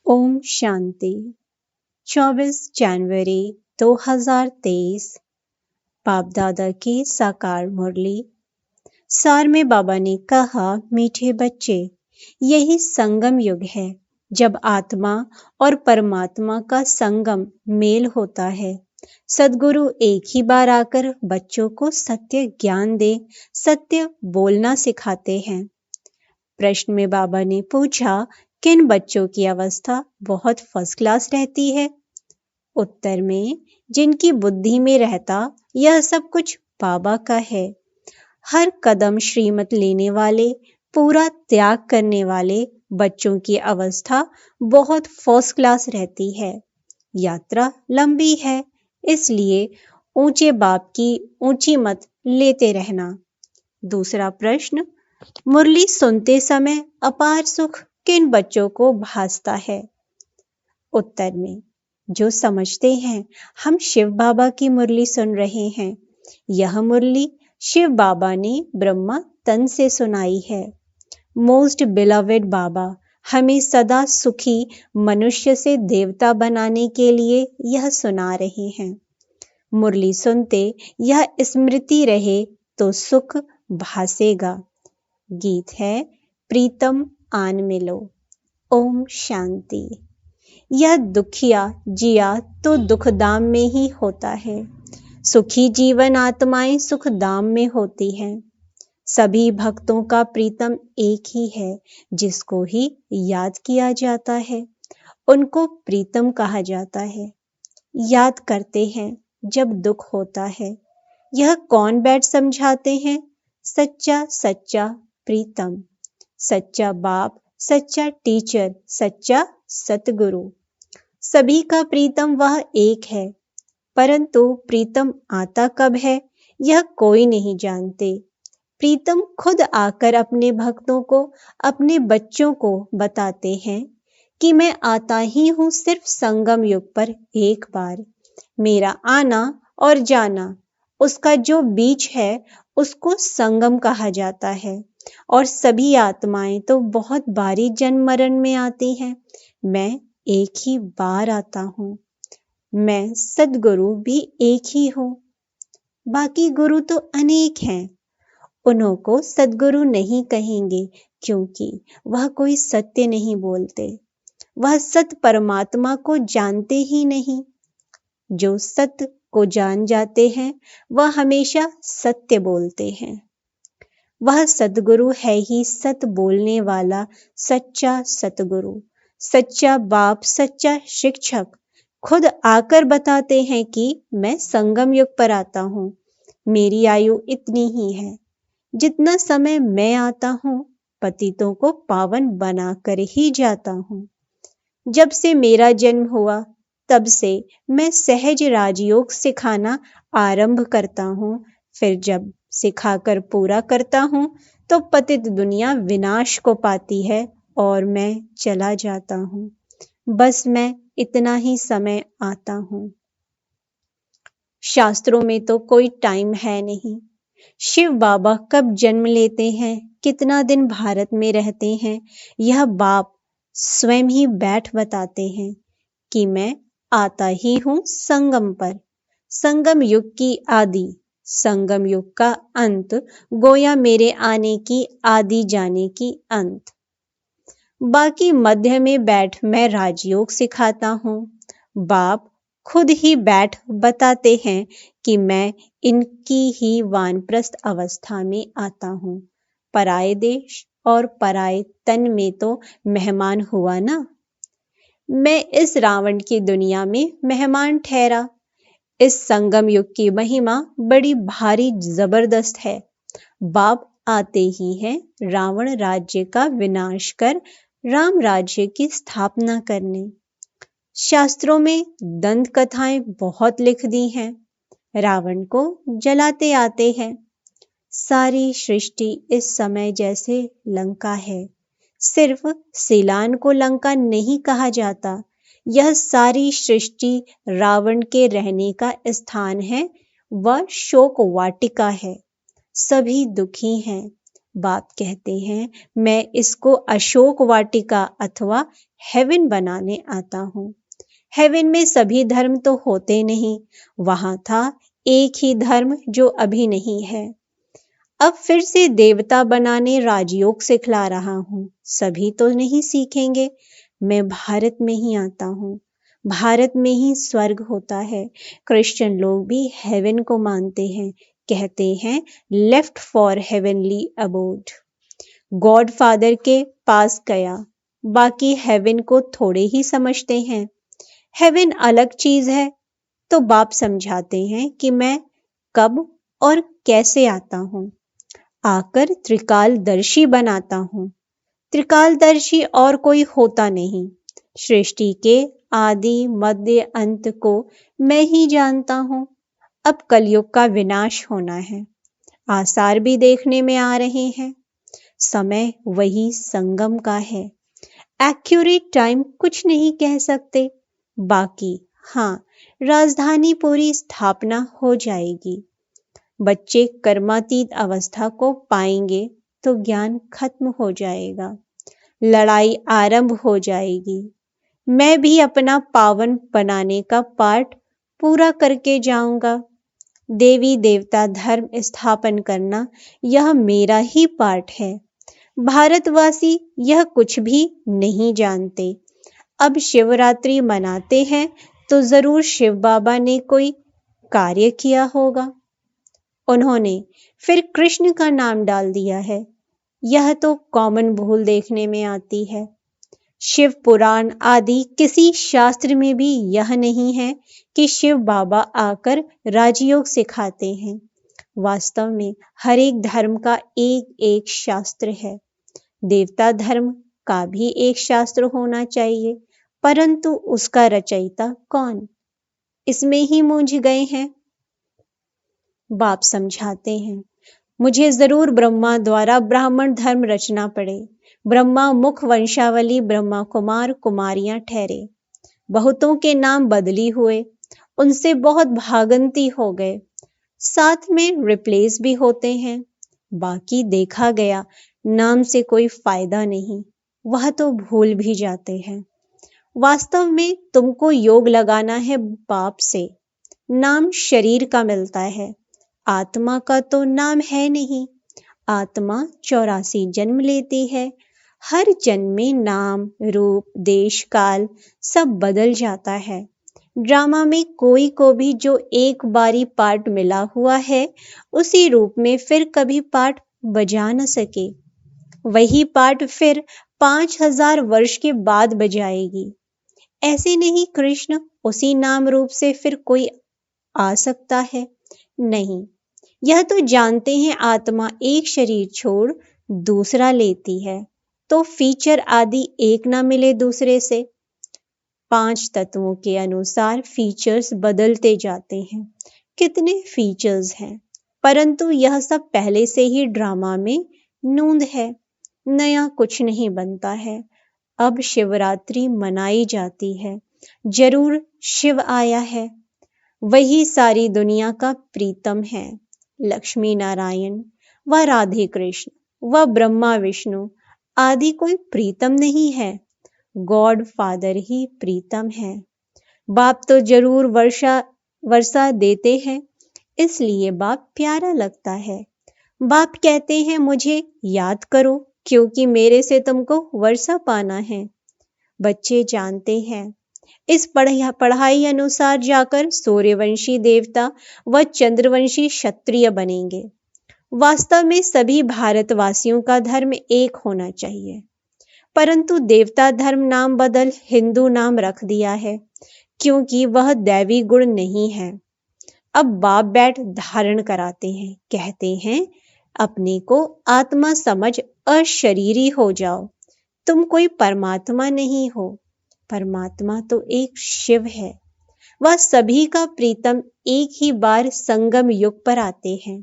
ओम शांति। 24 जनवरी 2023 बाप दादा की साकार मुरली। सार में बाबा ने कहा, मीठे बच्चे, यही संगम युग है जब आत्मा और परमात्मा का संगम मेल होता है। सद्गुरु एक ही बार आकर बच्चों को सत्य ज्ञान दे, सत्य बोलना सिखाते हैं। प्रश्न में बाबा ने पूछा, किन बच्चों की अवस्था बहुत फर्स्ट क्लास रहती है? उत्तर में, जिनकी बुद्धि में रहता यह सब कुछ बाबा का है। हर कदम श्रीमत लेने वाले, पूरा त्याग करने वाले बच्चों की अवस्था बहुत फर्स्ट क्लास रहती है। यात्रा लंबी है, इसलिए ऊंचे बाप की ऊंची मत लेते रहना। दूसरा प्रश्न, मुरली सुनते समय अपार सुख किन बच्चों को भासता है? उत्तर में, जो समझते हैं हम शिव बाबा की मुरली सुन रहे हैं। यह मुरली शिव बाबा ने ब्रह्मा तन से सुनाई है। मोस्ट बिलवेड बाबा हमें सदा सुखी मनुष्य से देवता बनाने के लिए यह सुना रहे हैं। मुरली सुनते यह स्मृति रहे तो सुख भासेगा। गीत है, प्रीतम आन मिलो। ओम शांति। यह दुखिया जिया तो दुखधाम में ही होता है। सुखी जीवन आत्माएं सुखधाम में होती हैं। सभी भक्तों का प्रीतम एक ही है, जिसको ही याद किया जाता है उनको प्रीतम कहा जाता है। याद करते हैं जब दुख होता है। यह कौन बैठ समझाते हैं? सच्चा सच्चा प्रीतम, सच्चा बाप, सच्चा टीचर, सच्चा सतगुरु। सभी का प्रीतम वह एक है, परंतु प्रीतम आता कब है यह कोई नहीं जानते। प्रीतम खुद आकर अपने भक्तों को, अपने बच्चों को बताते हैं कि मैं आता ही हूं सिर्फ संगम युग पर एक बार। मेरा आना और जाना, उसका जो बीच है उसको संगम कहा जाता है। और सभी आत्माएं तो बहुत बारी जन्म मरण में आती हैं। मैं एक ही बार आता हूँ। मैं सद्गुरु भी एक ही हूँ। बाकी गुरु तो अनेक हैं। उन्हों को सद्गुरु नहीं कहेंगे, क्योंकि वह कोई सत्य नहीं बोलते। वह सत परमात्मा को जानते ही नहीं। जो सत्य को जान जाते हैं वह हमेशा सत्य बोलते हैं। वह सद्गुरु है ही सत बोलने वाला सच्चा सतगुरु, सच्चा बाप, सच्चा शिक्षक। खुद आकर बताते हैं कि मैं संगम युग पर आता हूँ। मेरी आयु इतनी ही है। जितना समय मैं आता हूँ, पतितों को पावन बनाकर ही जाता हूँ। जब से मेरा जन्म हुआ तब से मैं सहज राजयोग सिखाना आरंभ करता हूँ। फिर जब सिखाकर पूरा करता हूँ तो पतित दुनिया विनाश को पाती है और मैं चला जाता हूँ। बस मैं इतना ही समय आता हूँ। शास्त्रों में तो कोई टाइम है नहीं। शिव बाबा कब जन्म लेते हैं, कितना दिन भारत में रहते हैं, यह बाप स्वयं ही बैठ बताते हैं कि मैं आता ही हूँ संगम पर। संगम युग की आदि, संगम युग का अंत, गोया मेरे आने की आदि जाने की अंत। बाकी मध्य में बैठ मैं राजयोग सिखाता हूँ। बाप खुद ही बैठ बताते हैं कि मैं इनकी ही वानप्रस्थ अवस्था में आता हूँ। पराये देश और पराये तन में तो मेहमान हुआ ना। मैं इस रावण की दुनिया में मेहमान ठहरा। इस संगम युग की महिमा बड़ी भारी जबरदस्त है। बाप आते ही हैं रावण राज्य का विनाश कर राम राज्य की स्थापना करने। शास्त्रों में दंत कथाएं बहुत लिख दी हैं। रावण को जलाते आते हैं। सारी सृष्टि इस समय जैसे लंका है। सिर्फ सीलान को लंका नहीं कहा जाता। यह सारी सृष्टि रावण के रहने का स्थान है। वह शोक वाटिका है। सभी दुखी हैं। बाप कहते हैं मैं इसको अशोक वाटिका अथवा हेवन बनाने आता हूँ। हेवन में सभी धर्म तो होते नहीं, वहां था एक ही धर्म जो अभी नहीं है। अब फिर से देवता बनाने राजयोग सिखला रहा हूँ। सभी तो नहीं सीखेंगे। मैं भारत में ही आता हूँ। भारत में ही स्वर्ग होता है। क्रिश्चियन लोग भी हेवन को मानते हैं, कहते हैं left for heavenly abode. God father के पास गया, बाकी हेवन को थोड़े ही समझते हैं। हेवन अलग चीज है। तो बाप समझाते हैं कि मैं कब और कैसे आता हूँ। आकर त्रिकालदर्शी बनाता हूँ। त्रिकालदर्शी और कोई होता नहीं। सृष्टि के आदि मध्य अंत को मैं ही जानता हूँ। अब कलयुग का विनाश होना है। आसार भी देखने में आ रहे हैं। समय वही संगम का है। एक्यूरेट टाइम कुछ नहीं कह सकते। बाकी हाँ, राजधानी पूरी स्थापना हो जाएगी। बच्चे कर्मातीत अवस्था को पाएंगे तो ज्ञान खत्म हो जाएगा। लड़ाई आरंभ हो जाएगी। मैं भी अपना पावन बनाने का पाठ पूरा करके जाऊंगा। देवी देवता धर्म स्थापन करना यह मेरा ही पाठ है। भारतवासी यह कुछ भी नहीं जानते। अब शिवरात्रि मनाते हैं तो जरूर शिव बाबा ने कोई कार्य किया होगा। उन्होंने फिर कृष्ण का नाम डाल दिया है। यह तो कॉमन भूल देखने में आती है। शिव पुराण आदि किसी शास्त्र में भी यह नहीं है कि शिव बाबा आकर राजयोग सिखाते हैं। वास्तव में हर एक धर्म का एक एक शास्त्र है। देवता धर्म का भी एक शास्त्र होना चाहिए, परंतु उसका रचयिता कौन, इसमें ही मूंझ गए हैं। बाप समझाते हैं, मुझे जरूर ब्रह्मा द्वारा ब्राह्मण धर्म रचना पड़े। ब्रह्मा मुख वंशावली ब्रह्मा कुमार कुमारियां ठहरे। बहुतों के नाम बदली हुए, उनसे बहुत भागंती हो गए। साथ में रिप्लेस भी होते हैं। बाकी देखा गया नाम से कोई फायदा नहीं, वह तो भूल भी जाते हैं। वास्तव में तुमको योग लगाना है बाप से। नाम शरीर का मिलता है, आत्मा का तो नाम है नहीं। आत्मा 84 जन्म लेती है। हर जन्म में नाम रूप देश काल सब बदल जाता है। ड्रामा में कोई को भी जो एक बारी पार्ट मिला हुआ है, उसी रूप में फिर कभी पार्ट बजा न सके। वही पार्ट फिर 5000 वर्ष के बाद बजाएगी। ऐसे नहीं कृष्ण उसी नाम रूप से फिर कोई आ सकता है? नहीं। यह तो जानते हैं आत्मा एक शरीर छोड़ दूसरा लेती है, तो फीचर आदि एक ना मिले दूसरे से। 5 तत्वों के अनुसार फीचर्स बदलते जाते हैं। कितने फीचर्स हैं, परंतु यह सब पहले से ही ड्रामा में नूंद है। नया कुछ नहीं बनता है। अब शिवरात्रि मनाई जाती है। जरूर शिव आया है। वही सारी दुनिया का प्रीतम है। लक्ष्मी नारायण व राधे कृष्ण व ब्रह्मा विष्णु आदि कोई प्रीतम नहीं है। गॉड फादर ही प्रीतम है। बाप तो जरूर वर्षा देते हैं, इसलिए बाप प्यारा लगता है। बाप कहते हैं मुझे याद करो, क्योंकि मेरे से तुमको वर्षा पाना है। बच्चे जानते हैं इस पढ़ाई अनुसार जाकर सूर्यवंशी देवता व चंद्रवंशी क्षत्रिय बनेंगे। वास्तव में सभी भारतवासियों का धर्म एक होना चाहिए, परंतु देवता धर्म नाम बदल हिंदू नाम रख दिया है, क्योंकि वह दैवी गुण नहीं है। अब बाप बैठ धारण कराते हैं, कहते हैं अपने को आत्मा समझ अशरीरी हो जाओ। तुम कोई परमात्मा नहीं हो। परमात्मा तो एक शिव है। वह सभी का प्रीतम एक ही बार संगम युग पर आते हैं।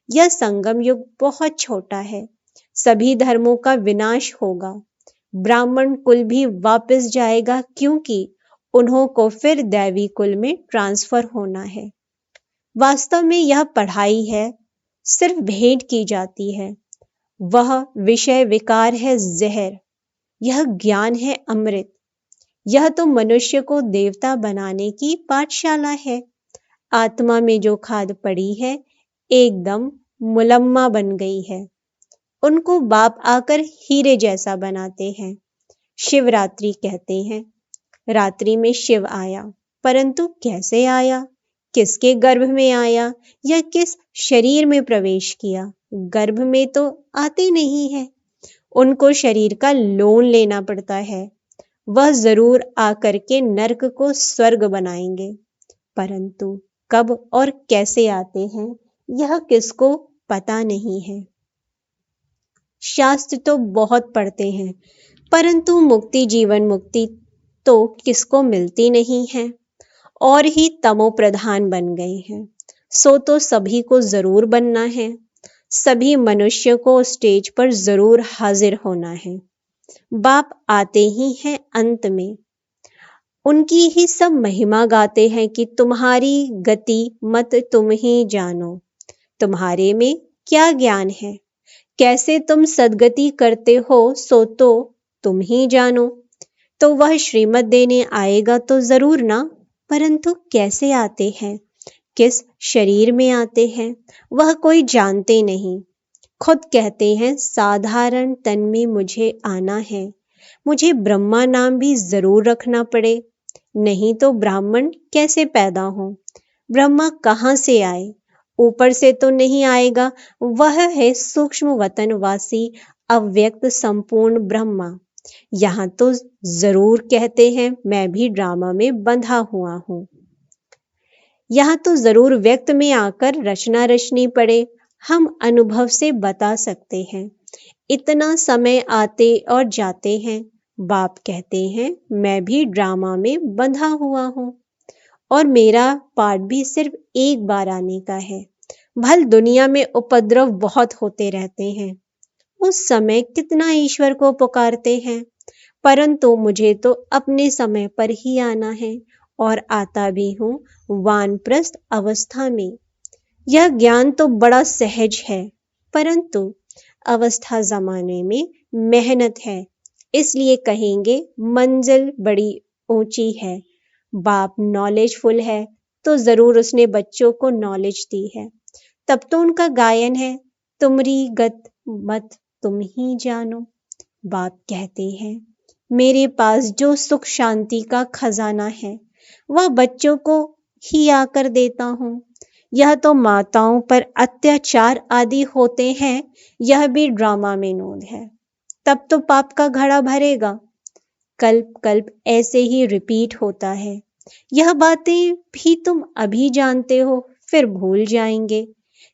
यह संगम युग बहुत छोटा है। सभी धर्मों का विनाश होगा। ब्राह्मण कुल भी वापस जाएगा, क्योंकि उन्हों को फिर दैवी कुल में ट्रांसफर होना है। वास्तव में यह पढ़ाई है, सिर्फ भेंट की जाती है। वह विषय विकार है जहर। यह ज्ञान है अमृत। यह तो मनुष्य को देवता बनाने की पाठशाला है। आत्मा में जो खाद पड़ी है एकदम मुलम्मा बन गई है। उनको बाप आकर हीरे जैसा बनाते हैं। शिवरात्रि कहते हैं। रात्रि में शिव आया, परंतु कैसे आया, किसके गर्भ में आया या किस शरीर में प्रवेश किया? गर्भ में तो आते नहीं है, उनको शरीर का लोन लेना पड़ता है। वह जरूर आकर के नरक को स्वर्ग बनाएंगे, परंतु कब और कैसे आते हैं यह किसको पता नहीं है। शास्त्र तो बहुत पढ़ते हैं, परंतु मुक्ति, जीवन मुक्ति तो किसको मिलती नहीं है, और ही तमो प्रधान बन गए हैं। सो तो सभी को जरूर बनना है। सभी मनुष्य को स्टेज पर जरूर हाजिर होना है। बाप आते ही हैं अंत में, उनकी ही सब महिमा गाते हैं कि तुम्हारी गति मत तुम ही जानो। तुम्हारे में क्या ज्ञान है, कैसे तुम सदगति करते हो, सो तो तुम ही जानो। तो वह श्रीमत देने आएगा तो जरूर ना, परंतु कैसे आते हैं, किस शरीर में आते हैं, वह कोई जानते नहीं। खुद कहते हैं साधारण तन में मुझे आना है। मुझे ब्रह्मा नाम भी जरूर रखना पड़े, नहीं तो ब्राह्मण कैसे पैदा हो। ब्रह्मा कहाँ से आए, ऊपर से तो नहीं आएगा। वह है सूक्ष्म वतनवासी अव्यक्त संपूर्ण ब्रह्मा। यहाँ तो जरूर कहते हैं मैं भी ड्रामा में बंधा हुआ हूँ। यहाँ तो जरूर व्यक्त में आकर रचना रचनी पड़े। हम अनुभव से बता सकते हैं। इतना समय आते और जाते हैं। बाप कहते हैं मैं भी ड्रामा में बंधा हुआ हूँ, और मेरा पार्ट भी सिर्फ एक बार आने का है। भल दुनिया में उपद्रव बहुत होते रहते हैं, उस समय कितना ईश्वर को पुकारते हैं, परंतु मुझे तो अपने समय पर ही आना है, और आता भी हूँ वानप्रस्थ अवस्था में। यह ज्ञान तो बड़ा सहज है, परंतु अवस्था जमाने में मेहनत है, इसलिए कहेंगे मंजिल बड़ी ऊंची है। बाप नॉलेजफुल है तो जरूर उसने बच्चों को नॉलेज दी है। तब तो उनका गायन है, तुमरी गत मत तुम ही जानो। बाप कहते हैं मेरे पास जो सुख शांति का खजाना है वह बच्चों को ही आकर देता हूँ। यह तो माताओं पर अत्याचार आदि होते हैं, यह भी ड्रामा में नोंद है। तब तो पाप का घड़ा भरेगा। कल्प कल्प ऐसे ही रिपीट होता है। यह बातें भी तुम अभी जानते हो, फिर भूल जाएंगे।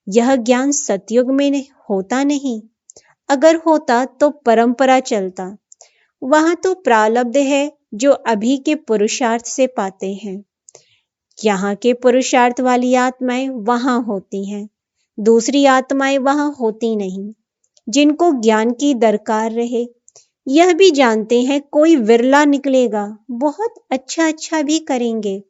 यह ज्ञान सतयुग में होता नहीं। अगर होता तो परंपरा चलता। वहां तो प्रारब्ध है जो अभी के पुरुषार्थ से पाते हैं। यहाँ के पुरुषार्थ वाली आत्माएं वहां होती हैं, दूसरी आत्माएं वहां होती नहीं। जिनको ज्ञान की दरकार रहे, यह भी जानते हैं कोई विरला निकलेगा, बहुत अच्छा अच्छा भी करेंगे।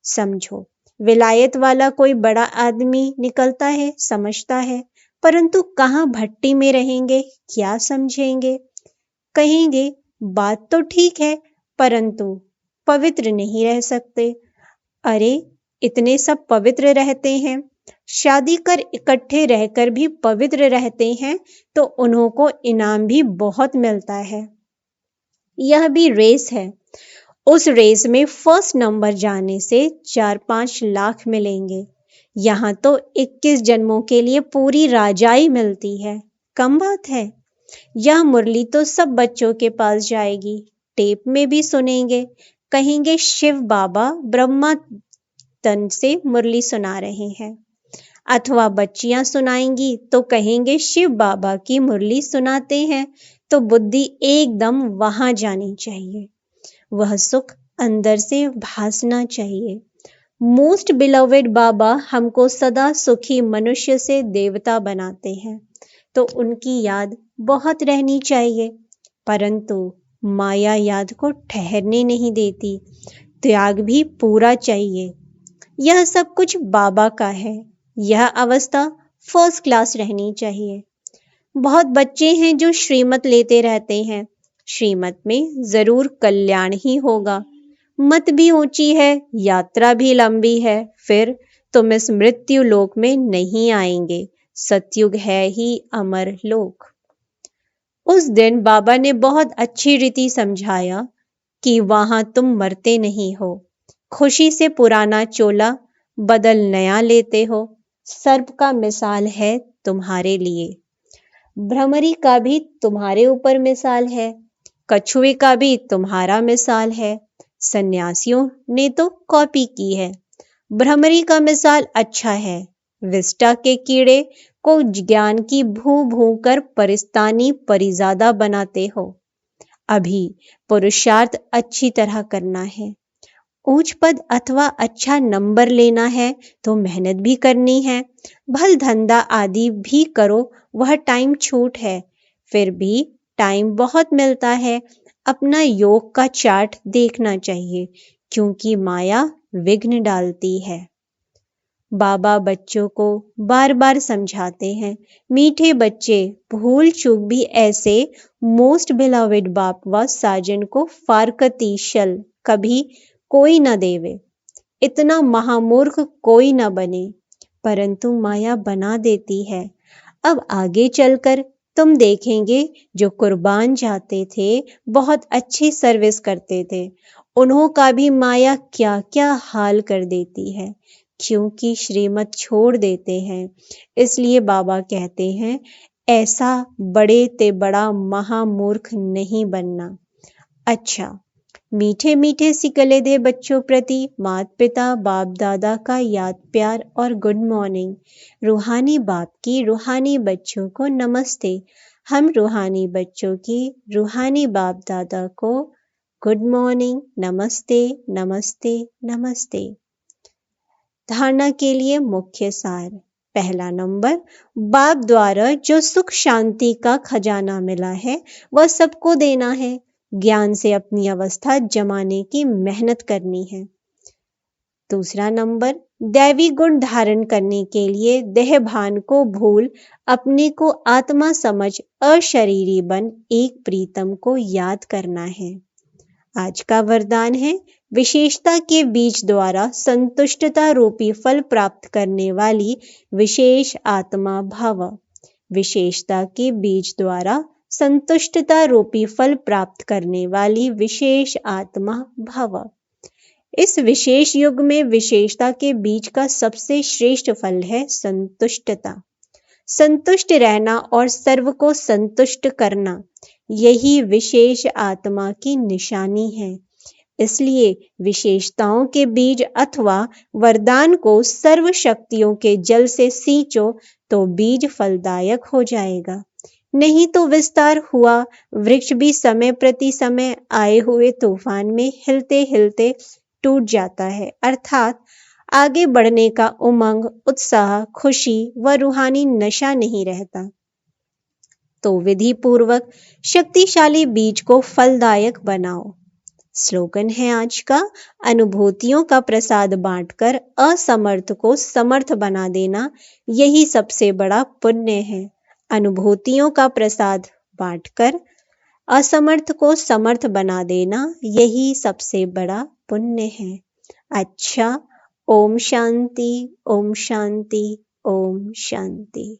समझो विलायत वाला कोई बड़ा आदमी निकलता है, समझता है, परंतु कहाँ भट्टी में रहेंगे, क्या समझेंगे। कहेंगे बात तो ठीक है, परंतु पवित्र नहीं रह सकते। अरे इतने सब पवित्र रहते हैं, शादी कर इकट्ठे रहकर भी पवित्र रहते हैं, तो उन्हों को इनाम भी बहुत मिलता है। यह भी रेस है, उस रेस में फर्स्ट नंबर जाने से 4-5 लाख मिलेंगे। यहाँ तो 21 जन्मों के लिए पूरी राजाई मिलती है, कम बात है। यह मुरली तो सब बच्चों के पास जाएगी, टेप में भी सुनेंगे, कहेंगे शिव बाबा ब्रह्मा तन से मुरली सुना रहे हैं। अथवा बच्चियां सुनाएंगी तो कहेंगे शिव बाबा की मुरली सुनाते हैं, तो बुद्धि एकदम वहां जानी चाहिए। वह सुख अंदर से भासना चाहिए। मोस्ट बिलवेड बाबा हमको सदा सुखी मनुष्य से देवता बनाते हैं, तो उनकी याद बहुत रहनी चाहिए, परंतु माया याद को ठहरने नहीं देती। त्याग भी पूरा चाहिए। यह सब कुछ बाबा का है। यह अवस्था फर्स्ट क्लास रहनी चाहिए। बहुत बच्चे हैं जो श्रीमत लेते रहते हैं, श्रीमत में जरूर कल्याण ही होगा। मत भी ऊंची है, यात्रा भी लंबी है, फिर तुम इस मृत्यु लोक में नहीं आएंगे। सतयुग है ही अमर लोक। उस दिन बाबा ने बहुत अच्छी रीति समझाया कि वहां तुम मरते नहीं हो, खुशी से पुराना चोला बदल नया लेते हो। सर्प का मिसाल है तुम्हारे लिए, भ्रमरी का भी तुम्हारे ऊपर मिसाल है, कछुए का भी तुम्हारा मिसाल है। सन्यासियों ने तो कॉपी की है। भ्रमरी का मिसाल अच्छा है, विष्टा के कीड़े को ज्ञान की भू भू कर परिस्तानी परिजादा बनाते हो। अभी पुरुषार्थ अच्छी तरह करना है, ऊंच पद अथवा अच्छा नंबर लेना है तो मेहनत भी करनी है, भल धंधा आदि भी करो, वह टाइम छूट है, फिर भी टाइम बहुत मिलता है। अपना योग का चार्ट देखना चाहिए, क्योंकि माया विघ्न डालती है। बाबा बच्चों को बार बार समझाते हैं, मीठे बच्चे, भूल चूक भी ऐसे मोस्ट बिलवेड बाप व साजन को फारकती शल कभी कोई न देवे। इतना महामूर्ख कोई न बने, परंतु माया बना देती है। अब आगे चलकर तुम देखेंगे, जो कुर्बान जाते थे, बहुत अच्छी सर्विस करते थे, उन्हों का भी माया क्या क्या हाल कर देती है, क्योंकि श्रीमत छोड़ देते हैं। इसलिए बाबा कहते हैं, ऐसा बड़े ते बड़ा महामूर्ख नहीं बनना। अच्छा, मीठे मीठे सिकले दे बच्चों प्रति माता पिता बाप दादा का याद प्यार और गुड मॉर्निंग। रूहानी बाप की रूहानी बच्चों को नमस्ते। हम रूहानी बच्चों की रूहानी बाप दादा को गुड मॉर्निंग, नमस्ते नमस्ते नमस्ते। धारणा के लिए मुख्य सार। पहला नंबर, बाप द्वारा जो सुख शांति का खजाना मिला है वह सबको देना है। ज्ञान से अपनी अवस्था जमाने की मेहनत करनी है। दूसरा नंबर, दैवी गुण धारण करने के लिए देह भान को भूल अपने को आत्मा समझ अशरीरी बन एक प्रीतम को याद करना है। आज का वरदान है, विशेषता के बीज द्वारा संतुष्टता रूपी फल प्राप्त करने वाली विशेष आत्मा भव। विशेषता के बीज द्वारा संतुष्टता रूपी फल प्राप्त करने वाली विशेष आत्मा भव। इस विशेष युग में विशेषता के बीज का सबसे श्रेष्ठ फल है संतुष्टता। संतुष्ट रहना और सर्व को संतुष्ट करना, यही विशेष आत्मा की निशानी है। इसलिए विशेषताओं के बीज अथवा वरदान को सर्व शक्तियों के जल से सींचो तो बीज फलदायक हो जाएगा। नहीं तो विस्तार हुआ वृक्ष भी समय प्रति समय आए हुए तूफान में हिलते हिलते टूट जाता है, अर्थात आगे बढ़ने का उमंग, उत्साह, खुशी व रूहानी नशा नहीं रहता। तो विधि पूर्वक शक्तिशाली बीज को फलदायक बनाओ। स्लोगन है आज का, अनुभूतियों का प्रसाद बांटकर असमर्थ को समर्थ बना देना, यही सबसे बड़ा पुण्य है। अनुभूतियों का प्रसाद बांटकर असमर्थ को समर्थ बना देना, यही सबसे बड़ा पुण्य है। अच्छा, ओम शांति, ओम शांति, ओम शांति।